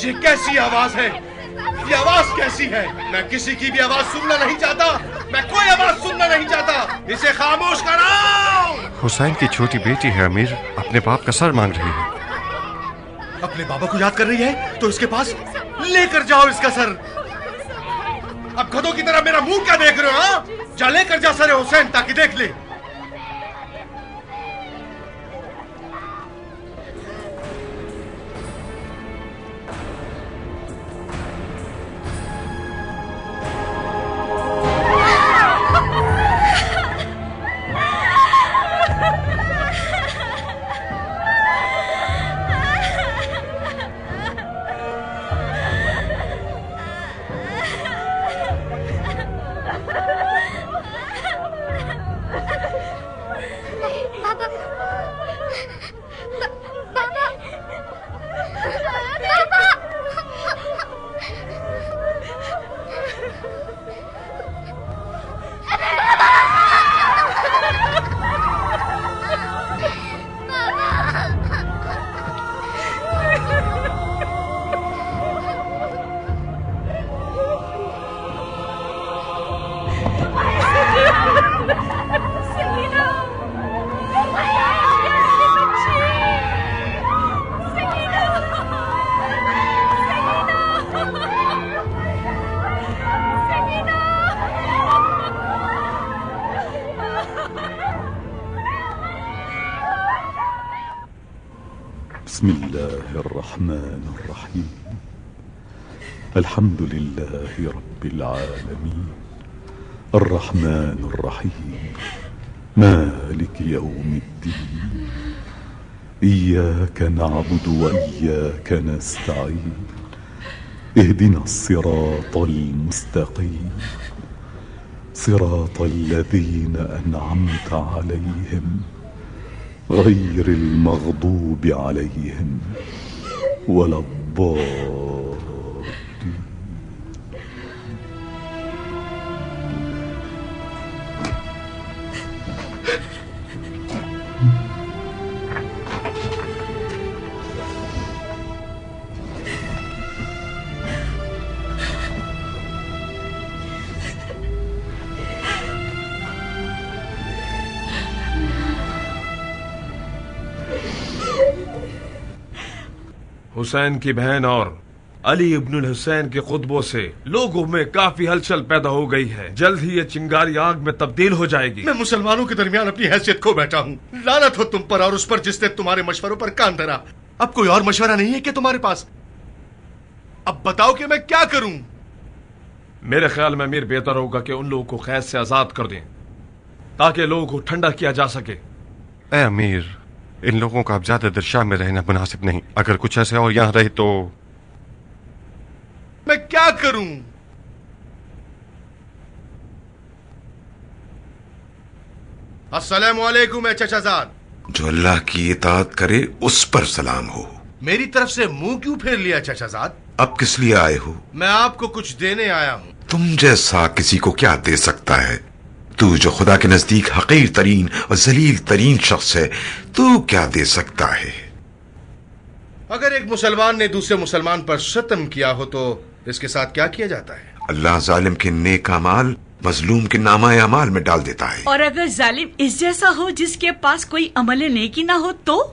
S4: یہ کیسی آواز ہے؟ یہ آواز کیسی ہے؟ میں کسی کی بھی آواز سننا نہیں چاہتا، میں کوئی آواز سننا نہیں چاہتا، اسے خاموش کراؤ۔
S8: حسین کی چھوٹی بیٹی ہے امیر، اپنے باپ کا سر مانگ رہی ہے۔
S4: اپنے بابا کو یاد کر رہی ہے تو اس کے پاس لے کر جاؤ اس کا سر۔ اب گدھوں کی طرح میرا منہ کیا دیکھ رہے ہو؟ ہاں جا لے کر جا سر حسین تاکہ دیکھ لے۔
S13: بسم الله الرحمن الرحيم الحمد لله رب العالمين الرحمن الرحيم مالك يوم الدين إياك نعبد وإياك نستعين اهدنا الصراط المستقيم صراط الذين أنعمت عليهم غير المغضوب عليهم ولا الضالين۔
S5: حسین کی بہن اور علی ابن الحسین کے خطبوں سے لوگوں میں کافی ہلچل پیدا ہو گئی ہے۔ جلد ہی یہ چنگاری آگ میں تبدیل ہو جائے گی۔
S4: میں مسلمانوں کے درمیان اپنی حیثیت کھو بیٹھا ہوں۔ لعنت ہو تم پر اور اس پر جس نے تمہارے مشوروں پر کان دھرا۔ اب کوئی اور مشورہ نہیں ہے کہ تمہارے پاس؟ اب بتاؤ کہ میں کیا کروں؟
S5: میرے خیال میں امیر بہتر ہوگا کہ ان لوگوں کو قید سے آزاد کر دیں تاکہ لوگوں کو ٹھنڈا کیا جا سکے۔
S8: اے امیر، ان لوگوں کا اب زیادہ دیر شام میں رہنا مناسب نہیں۔ اگر کچھ ایسے اور یہاں رہے تو
S4: میں کیا کروں؟ السلام علیکم اے چچا زاد۔
S9: جو اللہ کی اطاعت کرے اس پر سلام ہو۔
S4: میری طرف سے منہ کیوں پھیر لیا چچا زاد؟
S9: اب کس لیے آئے ہو؟
S4: میں آپ کو کچھ دینے آیا ہوں۔
S9: تم جیسا کسی کو کیا دے سکتا ہے؟ تو جو خدا کے نزدیک حقیر ترین اور ذلیل ترین شخص ہے، تو کیا دے سکتا ہے؟
S4: اگر ایک مسلمان نے دوسرے مسلمان پر شتم کیا ہو تو اس کے ساتھ کیا کیا جاتا ہے؟
S9: اللہ ظالم کے نیک اعمال مظلوم کے نامہ اعمال میں ڈال دیتا ہے۔
S7: اور اگر ظالم اس جیسا ہو جس کے پاس کوئی عمل نیکی نہ ہو تو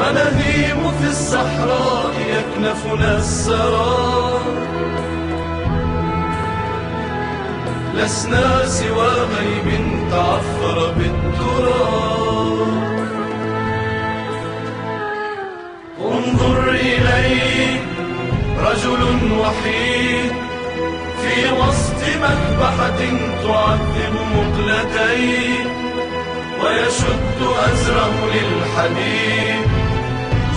S22: ونهيم في الصحراء يكنفنا السرى لسنا سوى غيب تعفر بالتراب انظر إليه رجل وحيد في وسط مذبحة تعذب مقلتين ويشد أزره للحديد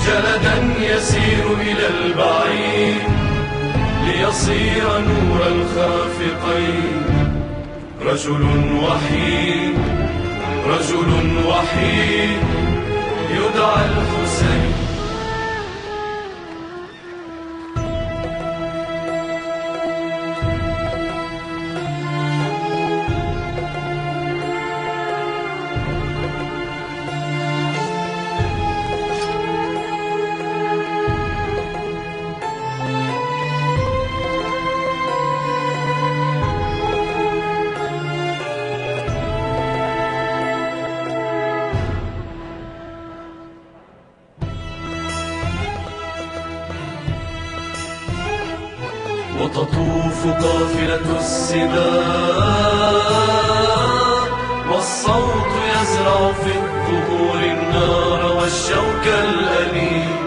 S22: جلدا يسير إلى البعيد ليصير نور الخافقين رجل وحيد رجل وحيد يدعى الحسين وتطوف قافلة السباع والصوت يزرع في الظهور النار والشوك الأليم.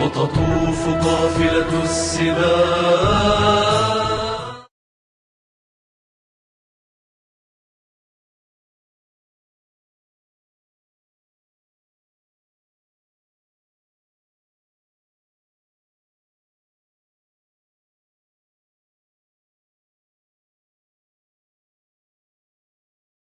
S22: وتطوف قافلة السباع